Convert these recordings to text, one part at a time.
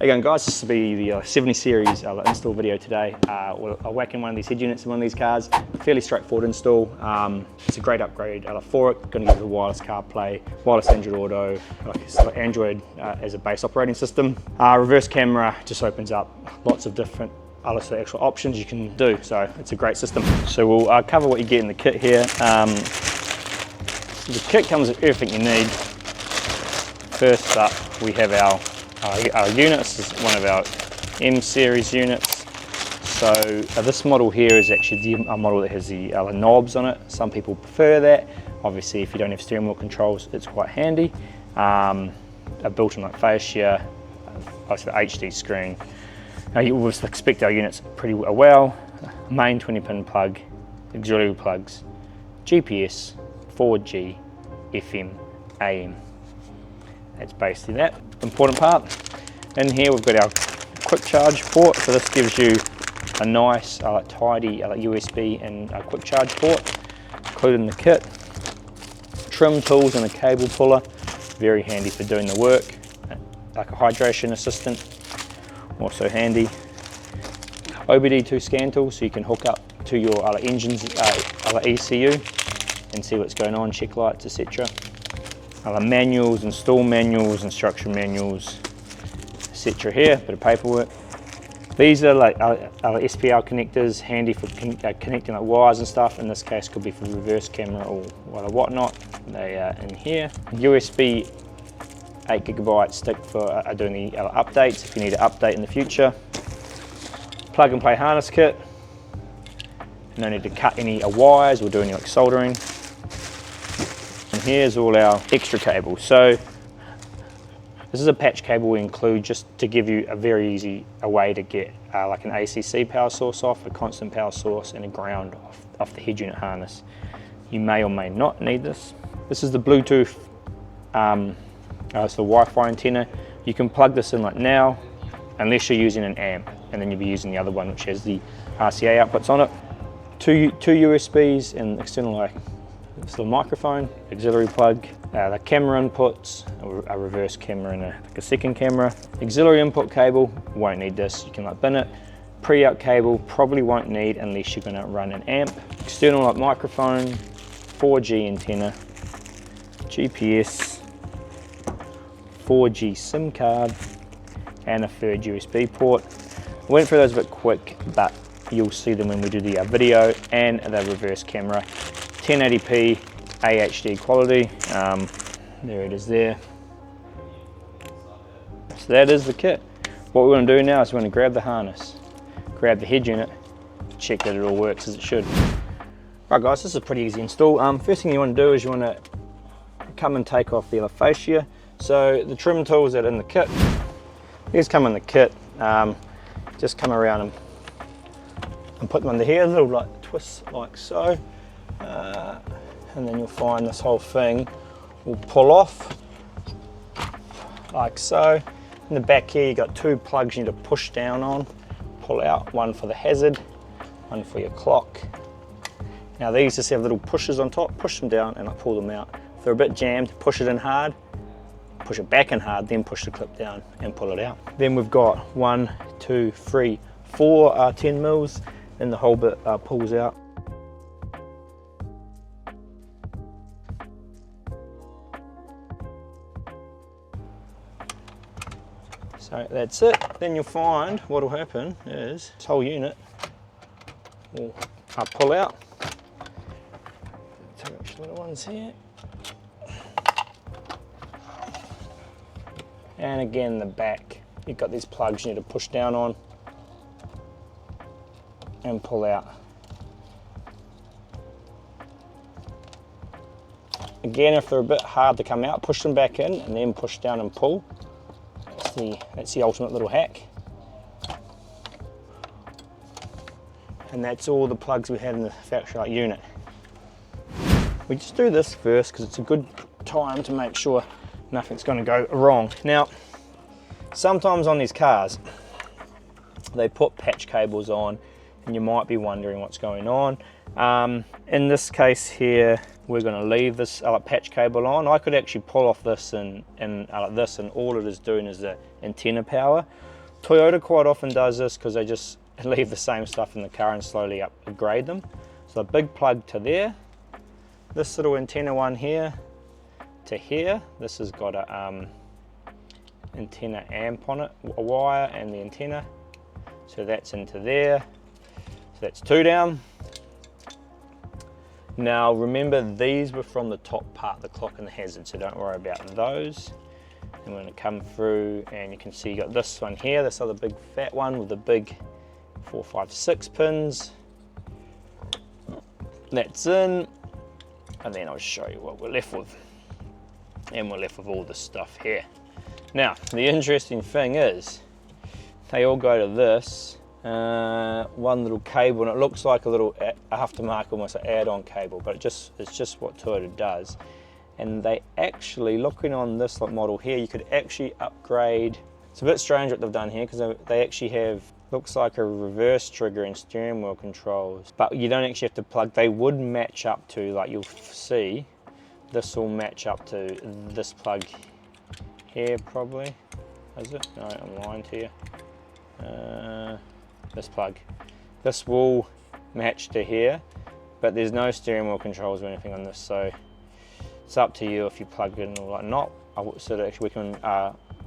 Hey going guys, this will be the 70 series install video today. I'll whack in one of these head units in one of these cars. Fairly straightforward install. It's a great upgrade for it. Going to give it a wireless CarPlay, wireless Android Auto, like Android as a base operating system. Reverse camera just opens up lots of different actual options you can do. So it's a great system. So we'll cover what you get in the kit here. The kit comes with everything you need. First up, we have our unit. This is one of our M series units. So this model here is actually the model that has the knobs on it. Some people prefer that. Obviously, if you don't have steering wheel controls, it's quite handy. A built-in like fascia, obviously the HD screen. Now you will expect our units pretty well. Main 20-pin plug, auxiliary plugs, GPS, 4G, FM, AM. That's basically that. Important part. In here we've got our quick charge port. So this gives you a nice, tidy USB and a quick charge port included in the kit. Trim tools and a cable puller, very handy for doing the work. Like a hydration assistant, also handy. OBD2 scan tool, so you can hook up to your engine's ECU and see what's going on, check lights, etc. Manuals, install manuals, instruction manuals, etc. here, bit of paperwork. These are like SPL connectors, handy for connecting like wires and stuff. In this case, could be for reverse camera or whatnot. They are in here. USB 8GB stick for doing the updates if you need to update in the future. Plug and play harness kit. No need to cut any wires or do any like soldering. And here's all our extra cables. So this is a patch cable we include just to give you a very easy way to get like an ACC power source off, a constant power source, and a ground off the head unit harness. You may or may not need this. This is the Bluetooth, it's the Wi-Fi antenna. You can plug this in like now, unless you're using an amp, and then you'll be using the other one which has the RCA outputs on it. Two USBs and external it's the microphone, auxiliary plug, the camera inputs, a reverse camera and a second camera. Auxiliary input cable, won't need this, you can bin it. Pre-out cable, probably won't need unless you're gonna run an amp. External microphone, 4G antenna, GPS, 4G SIM card, and a third USB port. I went through those a bit quick, but you'll see them when we do the video, and the reverse camera. 1080p AHD quality, there it is there. So that is the kit. What we're going to do now is we're going to grab the harness, grab the head unit, check that it all works as it should. Right guys, this is a pretty easy install. First thing you want to do is you want to come and take off the fascia. So the trim tools that are in the kit, these come in the kit. Just come around and put them under here, little twists like so. And then you'll find this whole thing will pull off like so. In the back here you got two plugs you need to push down on, pull out, one for the hazard, one for your clock. Now these just have little pushes on top, push them down and I pull them out. If they're a bit jammed, push it in hard, push it back in hard, then push the clip down and pull it out. Then we've got 1, 2, 3, 4 10 mils, and the whole bit pulls out. So that's it. Then you'll find what will happen is this whole unit will pull out. Two extra little ones here. And again, the back, you've got these plugs you need to push down on and pull out. Again, if they're a bit hard to come out, push them back in and then push down and pull. That's the ultimate little hack. And that's all the plugs we had in the factory unit. We just do this first because it's a good time to make sure nothing's going to go wrong. Now, sometimes on these cars, they put patch cables on and you might be wondering what's going on. In this case here, we're going to leave this patch cable on. I could actually pull off this and all it is doing is the antenna power. Toyota quite often does this because they just leave the same stuff in the car and slowly upgrade them. So a big plug to there. This little antenna one here to here. This has got a antenna amp on it, a wire and the antenna. So that's into there. So that's 2 down. Now remember, these were from the top part, the clock and the hazard, so don't worry about those. And we're going to come through and you can see you got this one here, this other big fat one with the big 4, 5, 6 pins. That's in, and then I'll show you what we're left with. And we're left with all this stuff here. Now, the interesting thing is, they all go to this one little cable, and it looks like a little aftermarket, almost an add-on cable, but it's just what Toyota does. And they actually, looking on this model here, you could actually upgrade. It's a bit strange what they've done here, because they actually have, looks like a reverse trigger and steering wheel controls, but you don't actually have to plug. They would match up to, like you'll see, this will match up to this plug here probably. Is it? No, I'm lying to you. This plug. This will match to here, but there's no steering wheel controls or anything on this, so it's up to you if you plug it in or not. So that actually we can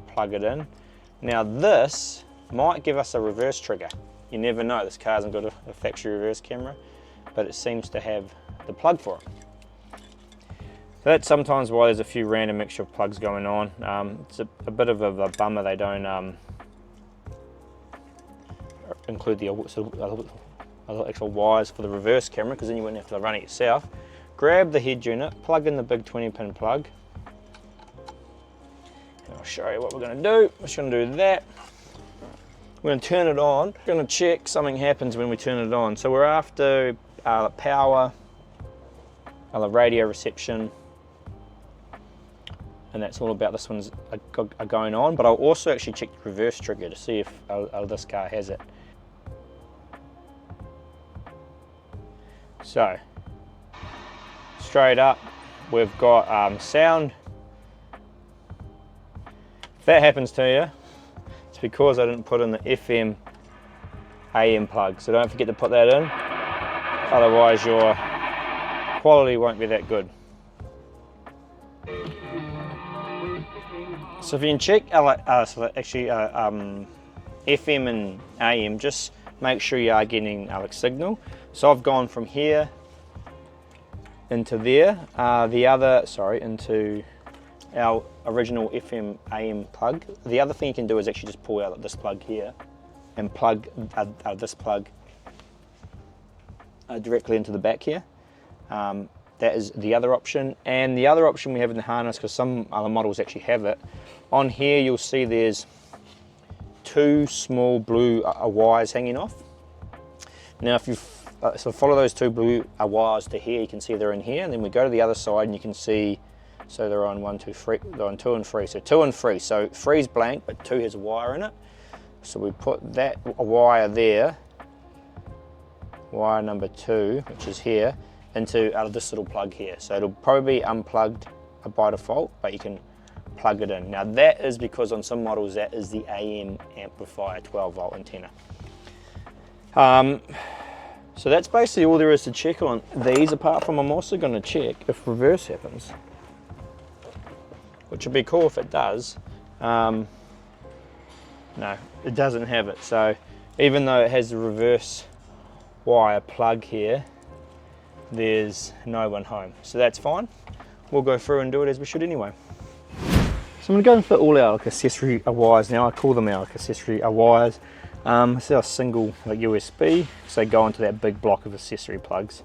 plug it in. Now this might give us a reverse trigger. You never know, this car hasn't got a factory reverse camera, but it seems to have the plug for it. So that's sometimes why there's a few random mixture of plugs going on. It's a bit of a bummer they don't include the actual wires for the reverse camera, because then you wouldn't have to run it yourself. Grab the head unit, plug in the big 20-pin plug. And I'll show you what we're going to do. We're just going to do that. We're going to turn it on. We're going to check something happens when we turn it on. So we're after power, radio reception, and that's all about this one's going on. But I'll also actually check the reverse trigger to see if this car has it. So straight up, we've got sound. If that happens to you, it's because I didn't put in the FM AM plug, so don't forget to put that in, otherwise your quality won't be that good. So if you can check FM and AM, just make sure you are getting signal. So I've gone from here into there, into our original FM AM plug. The other thing you can do is actually just pull out this plug here and plug this plug directly into the back here. That is the other option. And the other option we have in the harness, because some other models actually have it, on here you'll see there's 2 small blue wires hanging off. Now if you follow those 2 blue wires to here, you can see they're in here, and then we go to the other side and you can see, so they're on 1, 2, 3, they're on 2 and 3, so 2 and 3, so 3 is blank but 2 has a wire in it. So we put that wire there, wire number 2, which is here, into this little plug here. So it'll probably be unplugged by default, but you can plug it in. Now that is because on some models that is the AM amplifier 12-volt antenna. So that's basically all there is to check on these, apart from I'm also going to check if reverse happens, which would be cool if it does. No, it doesn't have it. So even though it has the reverse wire plug here, there's no one home. So that's fine. We'll go through and do it as we should anyway. So I'm going to go and fit all our accessory wires now. I call them our accessory wires. It's our single USB, so they go into that big block of accessory plugs.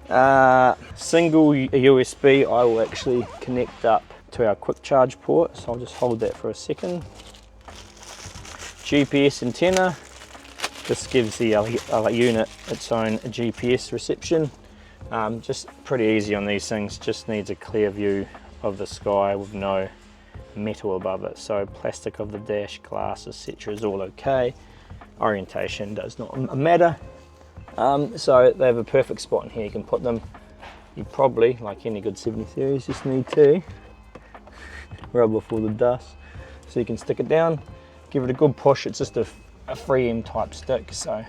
Single USB I will actually connect up to our quick charge port, so I'll just hold that for a second. GPS antenna, this gives the unit its own GPS reception. Just pretty easy on these things, just needs a clear view of the sky with no metal above it. So plastic of the dash, glass, etc. is all okay. Orientation does not matter. So they have a perfect spot in here. You can put them, you probably, like any good 70 series, just need to rub off all the dust. So you can stick it down, give it a good push. It's just a 3M type stick, so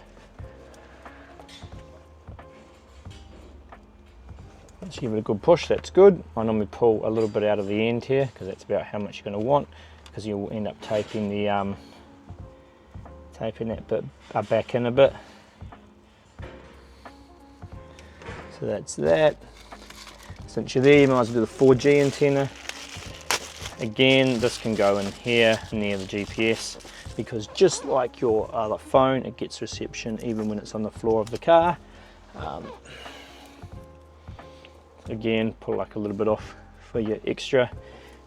once you give it a good push, that's good. I normally pull a little bit out of the end here because that's about how much you're going to want, because you'll end up taping the taping that bit back in a bit. So that's that. Since you're there, you might as well do the 4G antenna. Again, this can go in here near the GPS, because just like your other phone, it gets reception even when it's on the floor of the car. Again, pull like a little bit off for your extra,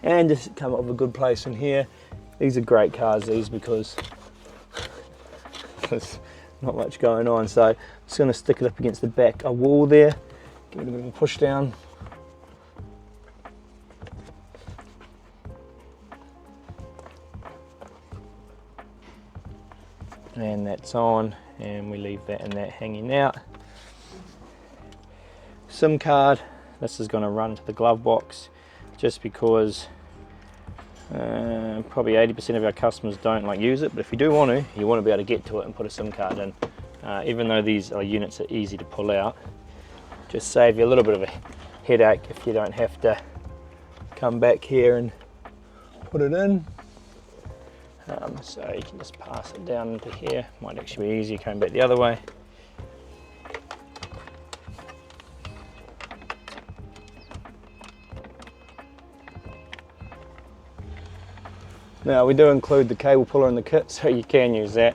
and just come up with a good place in here. These are great cars, these, because there's not much going on. So I'm just going to stick it up against the back a wall there, give it a bit of a push down. And that's on, and we leave that and that hanging out. SIM card, this is going to run to the glove box, just because probably 80% of our customers don't use it, but if you do want to, you want to be able to get to it and put a SIM card in. Even though these units are easy to pull out, just save you a little bit of a headache if you don't have to come back here and put it in. So you can just pass it down into here. Might actually be easier coming back the other way. Now we do include the cable puller in the kit, so you can use that.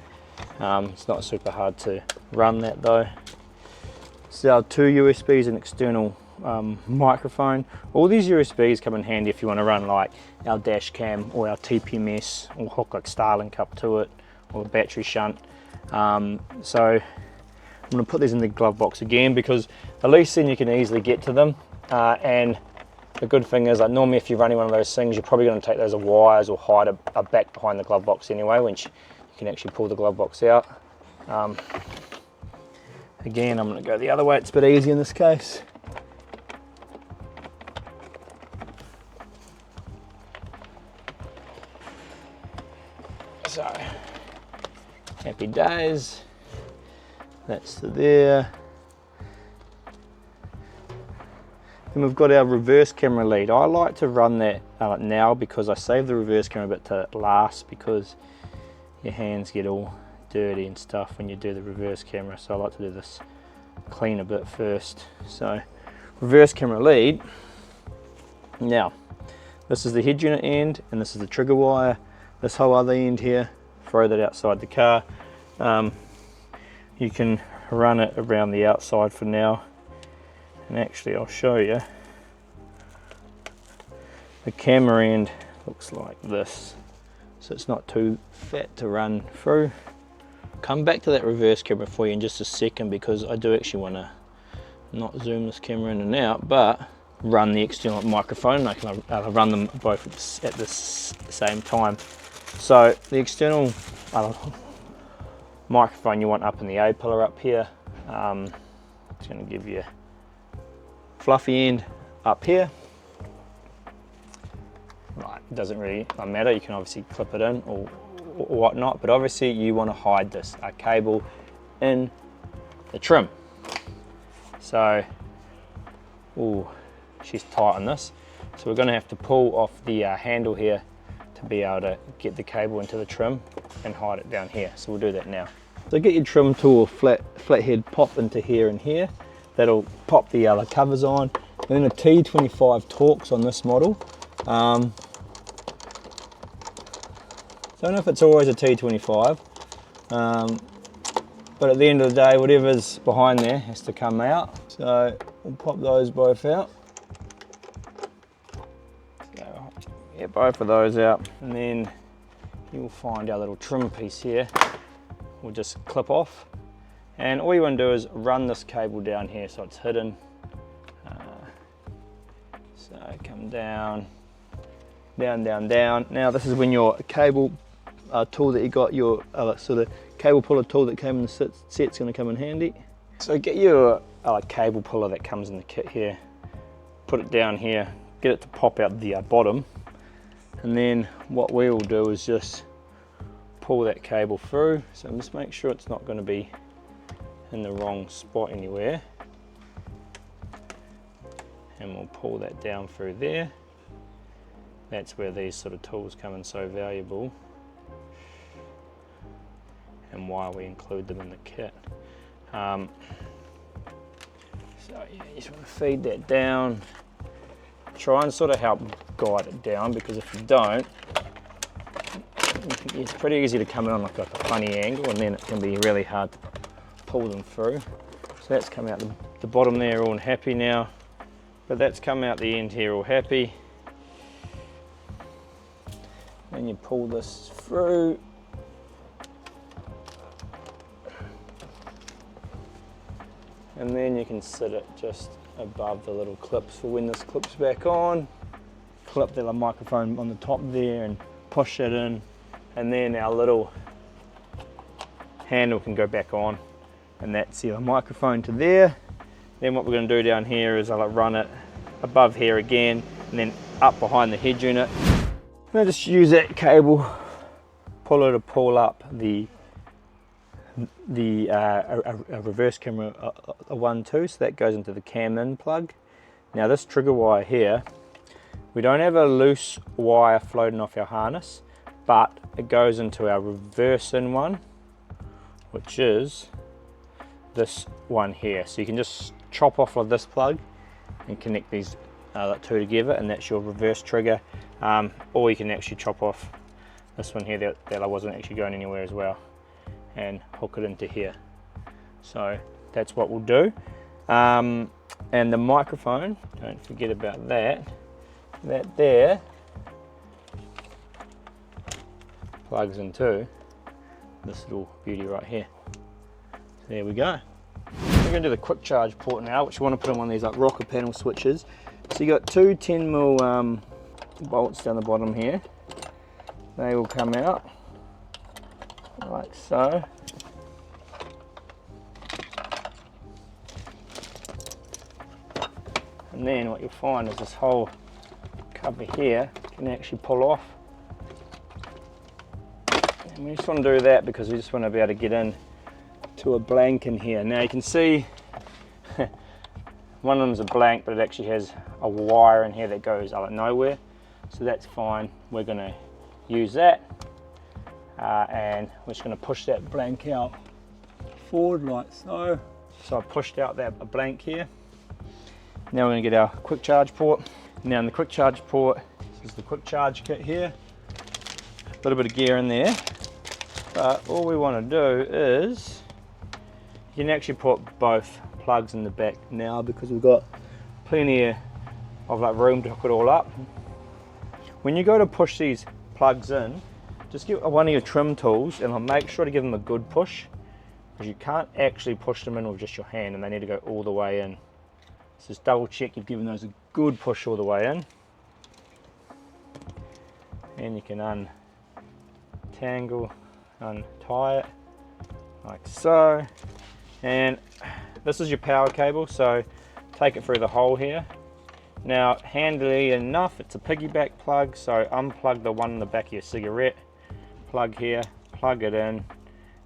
It's not super hard to run that though. So our 2 USBs and external microphone. All these USBs come in handy if you want to run like our dash cam or our TPMS, or hook like Starlink up to it, or a battery shunt. So I'm going to put these in the glove box again, because at least then you can easily get to them. And the good thing is, like, normally if you're running one of those things, you're probably going to take those wires or hide a back behind the glove box anyway, once you can actually pull the glove box out. Again, I'm going to go the other way, it's a bit easier in this case. So, happy days, that's there. Then we've got our reverse camera lead. I like to run that now, because I save the reverse camera bit to last, because your hands get all dirty and stuff when you do the reverse camera, so I like to do this clean a bit first. So reverse camera lead. Now this is the head unit end, and this is the trigger wire. This whole other end here, throw that outside the car. You can run it around the outside for now, and actually I'll show you. The camera end looks like this, so it's not too fat to run through. Come back to that reverse camera for you in just a second, because I do actually want to not zoom this camera in and out, but run the external microphone. I can run them both at the same time. So the external microphone you want up in the A pillar up here. It's going to give you fluffy end up here. Right, it doesn't really matter, you can obviously clip it in or whatnot, but obviously you want to hide this cable in the trim. So, ooh, she's tight on this, so we're going to have to pull off the handle here to be able to get the cable into the trim and hide it down here. So we'll do that now. So get your trim tool, flathead, pop into here and here. That'll pop the other covers on. And then a T25 Torx on this model. Don't know if it's always a T25, but at the end of the day, whatever's behind there has to come out. So we'll pop those both out. So get both of those out, and then you'll find our little trim piece here. We'll just clip off, and all you want to do is run this cable down here so it's hidden. So come down, down, down, down. Now this is when your cable tool that you got, your sort of cable puller tool that came in the set's going to come in handy. So get your cable puller that comes in the kit here, put it down here, get it to pop out the bottom, and then what we will do is just pull that cable through. So just make sure it's not going to be in the wrong spot anywhere. And we'll pull that down through there. That's where these sort of tools come in so valuable, and why we include them in the kit. So yeah, you just want to feed that down. Try and sort of help guide it down, because if you don't, it's pretty easy to come in on like a funny angle, and then it can be really hard to pull them through. So that's come out the bottom there all happy now, but that's come out the end here all happy. Then you pull this through. And then you can sit it just above the little clips for when this clips back on. Clip the microphone on the top there and push it in. And then our little handle can go back on. And that's the microphone to there. Then what we're going to do down here is I'll run it above here again, and then up behind the head unit. And I just use that cable puller to pull up a reverse camera, a 1-2, so that goes into the cam in plug. Now this trigger wire here, we don't have a loose wire floating off our harness, but it goes into our reverse in one, which is this one here. So you can just chop off of this plug and connect these two together, and that's your reverse trigger. Or you can actually chop off this one here that I wasn't actually going anywhere as well, and hook it into here. So that's what we'll do. And the microphone, don't forget about that. That there plugs into this little beauty right here. So there we go. We're going to do the quick charge port now, which you want to put in one of these like rocker panel switches. So you got two 10mm bolts down the bottom here. They will come out like so. And then what you'll find is this whole cover here can actually pull off. And we just want to do that because we just want to be able to get in to a blank in here. Now you can see one of them is a blank, but it actually has a wire in here that goes out of nowhere. So that's fine. We're going to use that. And we're just going to push that blank out forward like so. So I pushed out that blank here. Now we're going to get our quick charge port. Now in the quick charge port, this is the quick charge kit here. A little bit of gear in there. But all we want to do is, you can actually put both plugs in the back now because we've got plenty of like room to hook it all up. When you go to push these plugs in, just get one of your trim tools and I'll make sure to give them a good push, because you can't actually push them in with just your hand and they need to go all the way in. So just double check you've given those a good push all the way in. And you can untangle, untie it like so. And this is your power cable, so take it through the hole here. Now handily enough, it's a piggyback plug, so unplug the one in the back of your cigarette, plug here, plug it in,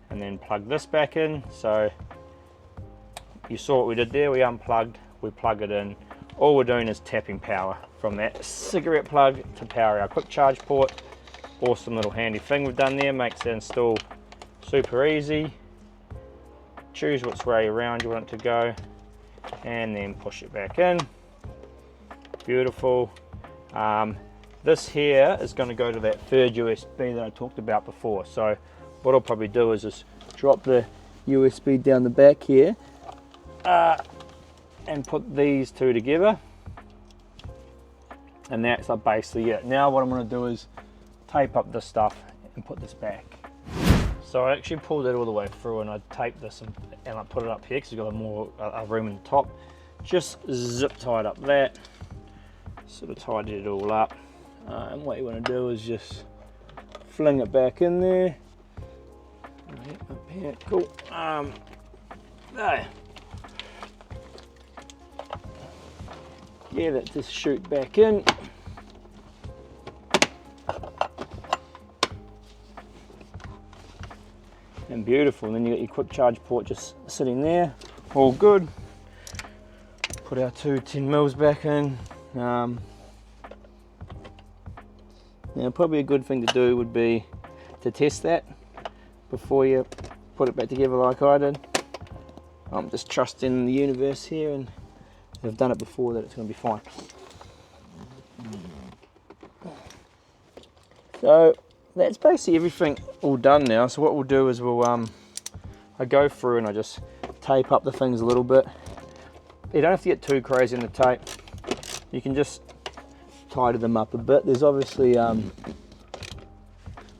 and then plug this back in. So you saw what we did there, we unplugged, we plug it in. All we're doing is tapping power from that cigarette plug to power our quick charge port. Awesome little handy thing we've done there, makes the install super easy. Choose which way around you want it to go and then push it back in. Beautiful. This here is going to go to that third USB that I talked about before. So what I'll probably do is just drop the USB down the back here and put these two together, and that's basically it. Now what I'm going to do is tape up this stuff and put this back. So I actually pulled it all the way through and I taped this and I put it up here because we've got more room in the top. Just zip tied up that, sort of tied it all up. And what you want to do is just fling it back in there. Right, up here, cool. There. Yeah, that just shoot back in. and beautiful. And then you got your quick charge port just sitting there, all good. Put our two 10mm back in. Now probably a good thing to do would be to test that before you put it back together like I did. I'm just trusting the universe here, and if I've done it before, that it's going to be fine. So that's basically everything all done now. So what we'll do is I go through and I just tape up the things a little bit. You don't have to get too crazy in the tape. You can just tidy them up a bit. There's obviously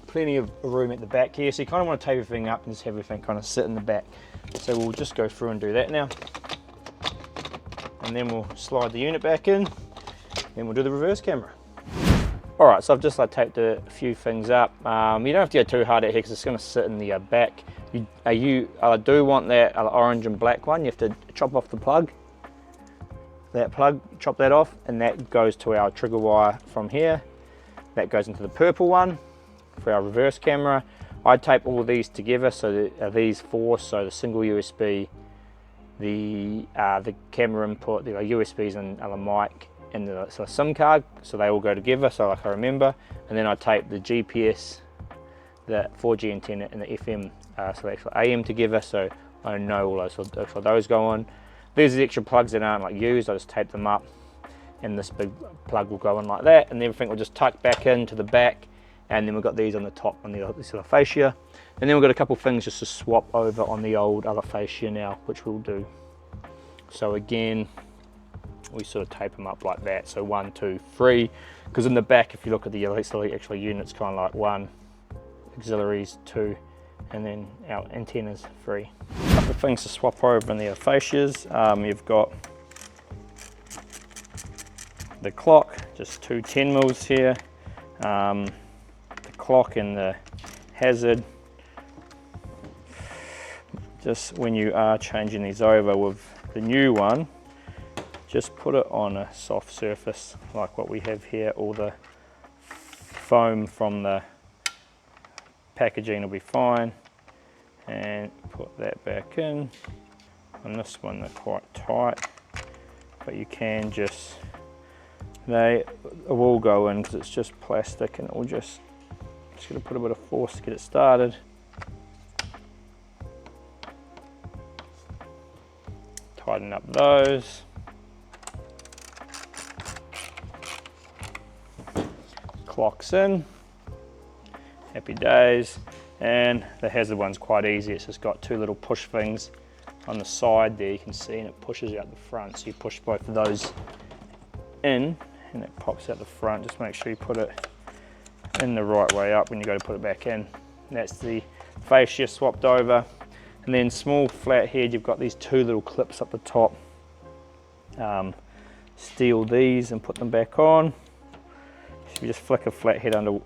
plenty of room at the back here, so you kind of want to tape everything up and just have everything kind of sit in the back. So we'll just go through and do that now. And then we'll slide the unit back in, then we'll do the reverse camera. Alright, so I've just taped a few things up. You don't have to go too hard out here because it's going to sit in the back. I do want that orange and black one. You have to chop off the plug. That plug, chop that off, and that goes to our trigger wire from here. That goes into the purple one for our reverse camera. I tape all of these together, so these four, so the single USB, the camera input, the USBs and the mic, and the SIM card, so they all go together, so I remember. And then I tape the GPS, the 4G antenna, and the FM, so the actual AM together, so I know all those go on. These are the extra plugs that aren't used. I just tape them up, and this big plug will go in like that, and everything will just tuck back into the back. And then we've got these on the top on this other fascia, and then we've got a couple things just to swap over on the old other fascia now, which we'll do. So again, we sort of tape them up like that. So 1, 2, 3, because in the back, if you look at the actual units, kind of like 1, auxiliaries 2, and then our antennas 3. A couple of things to swap over in the fascias. You've got the clock, just two 10mm here. Clock and the hazard, just when you are changing these over with the new one, just put it on a soft surface like what we have here. All the foam from the packaging will be fine, and put that back in. On this one they're quite tight, but you can just, they will go in because it's just plastic, and it will just going to put a bit of force to get it started. Tighten up those. Clock's in. Happy days. And the hazard one's quite easy. It's just got two little push things on the side there, you can see, and it pushes out the front. So you push both of those in, and it pops out the front. Just make sure you put it in the right way up when you go to put it back in. That's the fascia swapped over. And then small flat head, you've got these two little clips up the top. Steal these and put them back on. So you just flick a flat head under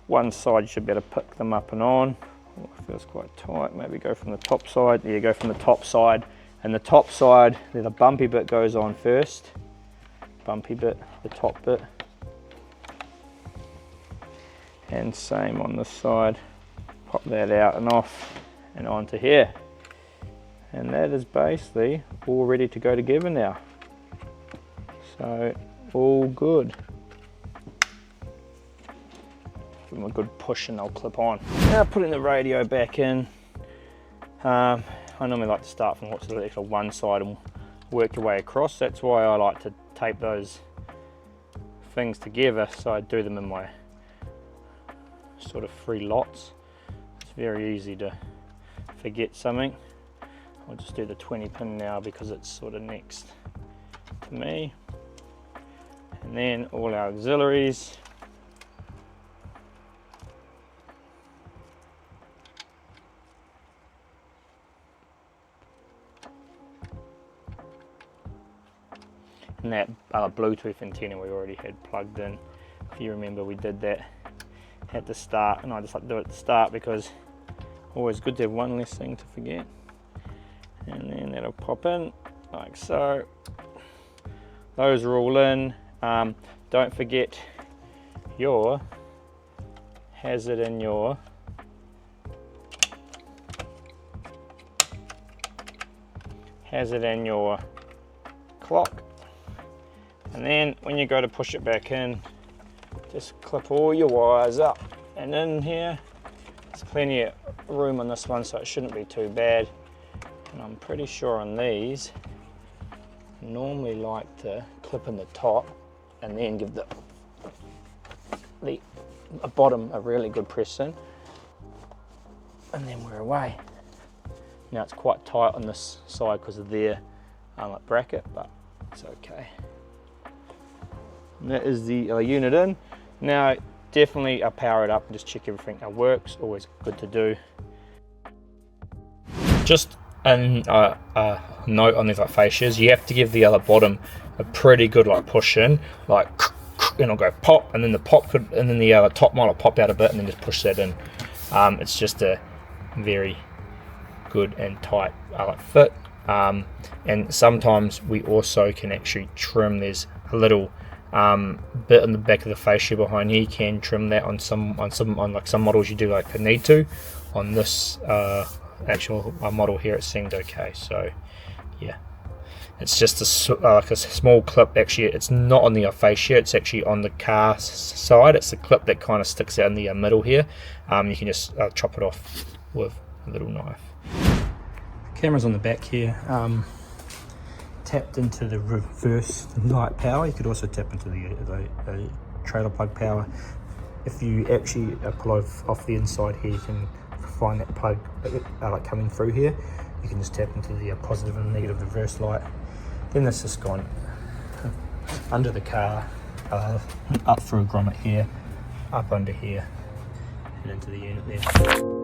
one side, you should be able to pick them up and on. Oh, it feels quite tight. Maybe go from the top side. There you go, from the top side. And the top side, the bumpy bit goes on first. Bumpy bit, the top bit. And same on this side, pop that out and off and onto here. And that is basically all ready to go together now. So all good. Give them a good push and they'll clip on. Now putting the radio back in. I normally like to start from what's the actual one side and work your way across. That's why I like to tape those things together, so I do them in my sort of 3 lots. It's very easy to forget something. I'll just do the 20 pin now because it's sort of next to me. And then all our auxiliaries. And that Bluetooth antenna we already had plugged in. If you remember, we did that at the start, and I just like to do it at the start because always good to have one less thing to forget. And then that'll pop in like so. Those are all in. Don't forget your hazard and your has it in your clock, and then when you go to push it back in, just clip all your wires up and in here. There's plenty of room on this one, so it shouldn't be too bad. And I'm pretty sure on these, I normally like to clip in the top and then give the bottom a really good press in, and then we're away. Now it's quite tight on this side because of their like bracket, but it's okay. And that is the unit in. Now definitely power it up and just check everything works. Always good to do. Just a note on these like fascias, you have to give the other bottom a pretty good like push in, like, and it'll go pop, and then the top might pop out a bit, and then just push that in. It's just a very good and tight like fit. And sometimes we also can actually trim. There's a little bit in the back of the fascia behind here. You can trim that on like some models you do like need to. On this actual model here, it seemed okay. So yeah, it's just like a small clip. Actually, it's not on the fascia, it's actually on the car side. It's the clip that kind of sticks out in the middle here. You can just chop it off with a little knife. Camera's on the back here, tapped into the reverse light power. You could also tap into the trailer plug power. If you actually pull off the inside here, you can find that plug like coming through here. You can just tap into the positive and negative reverse light. Then this has gone under the car, up through a grommet here, up under here, and into the unit there.